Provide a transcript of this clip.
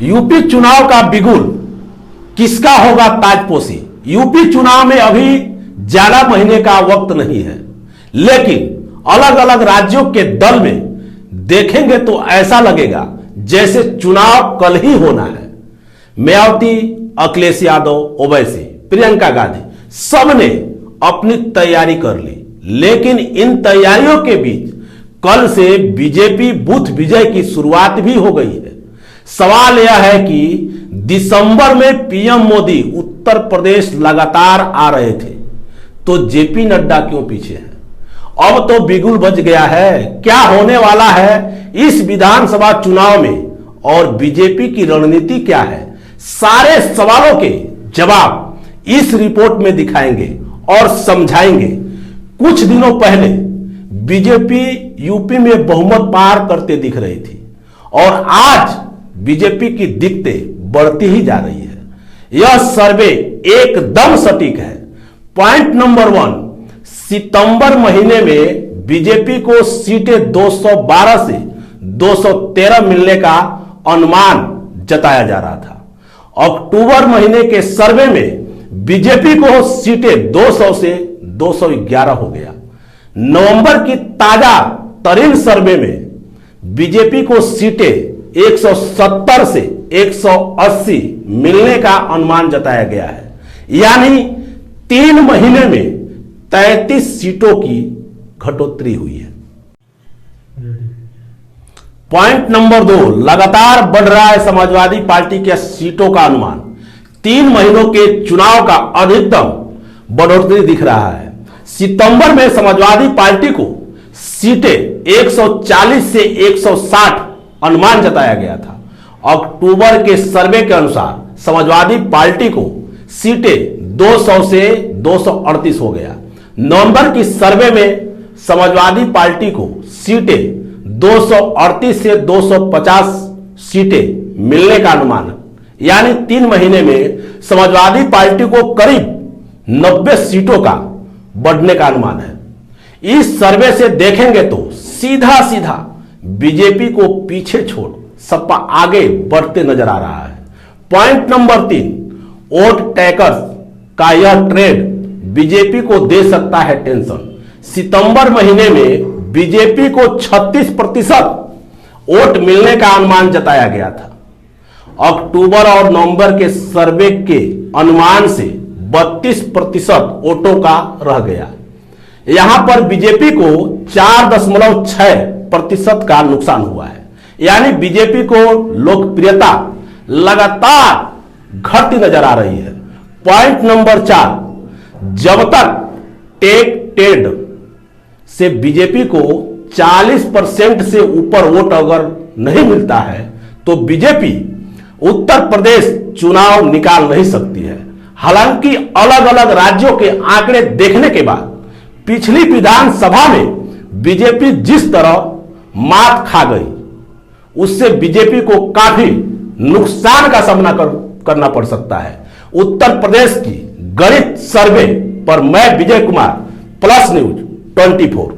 UP चुनाव का बिगुल किसका होगा ताजपोशी। यूपी चुनाव में अभी ज्यादा महीने का वक्त नहीं है, लेकिन अलग अलग राज्यों के दल में देखेंगे तो ऐसा लगेगा जैसे चुनाव कल ही होना है। मायावती, अखिलेश यादव, ओवैसी, प्रियंका गांधी सबने अपनी तैयारी कर ली, लेकिन इन तैयारियों के बीच कल से बीजेपी बूथ विजय की शुरुआत भी हो गई है। सवाल यह है कि दिसंबर में पीएम मोदी उत्तर प्रदेश लगातार आ रहे थे, तो जेपी नड्डा क्यों पीछे हैं? अब तो बिगुल बज गया है। क्या होने वाला है इस विधानसभा चुनाव में और बीजेपी की रणनीति क्या है? सारे सवालों के जवाब इस रिपोर्ट में दिखाएंगे और समझाएंगे। कुछ दिनों पहले बीजेपी यूपी में बहुमत पार करते दिख रही थी और आज बीजेपी की दिक्कतें बढ़ती ही जा रही है। यह सर्वे एकदम सटीक है। पॉइंट नंबर 1, सितंबर महीने में बीजेपी को सीटें 212 से 213 मिलने का अनुमान जताया जा रहा था। अक्टूबर महीने के सर्वे में बीजेपी को सीटें 200 से 211 हो गया। नवंबर की ताजा तरीन सर्वे में बीजेपी को सीटें 170 से 180 मिलने का अनुमान जताया गया है, यानी 3 महीने में 33 सीटों की घटोत्तरी हुई है। पॉइंट नंबर 2, लगातार बढ़ रहा है समाजवादी पार्टी के सीटों का अनुमान। 3 महीनों के चुनाव का अधिकतम बढ़ोतरी दिख रहा है। सितंबर में समाजवादी पार्टी को सीटें 140 से 160 अनुमान जताया गया था। अक्टूबर के सर्वे के अनुसार समाजवादी पार्टी को सीटें 200 से 238 हो गया। नवंबर की सर्वे में समाजवादी पार्टी को सीटें 238 से 250 सीटें मिलने का अनुमान है, यानी 3 महीने में समाजवादी पार्टी को करीब 90 सीटों का बढ़ने का अनुमान है। इस सर्वे से देखेंगे तो सीधा सीधा बीजेपी को पीछे छोड़ सपा आगे बढ़ते नजर आ रहा है। पॉइंट नंबर 3, वोट टैकर्स का यह ट्रेंड बीजेपी को दे सकता है टेंशन। सितंबर महीने में बीजेपी को 36% वोट मिलने का अनुमान जताया गया था। अक्टूबर और नवंबर के सर्वे के अनुमान से 32% वोटों का रह गया। यहां पर बीजेपी को 4.6% का नुकसान हुआ है, यानी बीजेपी को लोकप्रियता लगातार घटती नजर आ रही है। पॉइंट नंबर 4, जब तक टेक टेड से बीजेपी को 40% से ऊपर वोट अगर नहीं मिलता है तो बीजेपी उत्तर प्रदेश चुनाव निकाल नहीं सकती है। हालांकि अलग अलग राज्यों के आंकड़े देखने के बाद पिछली विधानसभा में बीजेपी जिस तरह मात खा गई, उससे बीजेपी को काफी नुकसान का सामना करना पड़ सकता है। उत्तर प्रदेश की गणित सर्वे पर मैं विजय कुमार, प्लस न्यूज 24।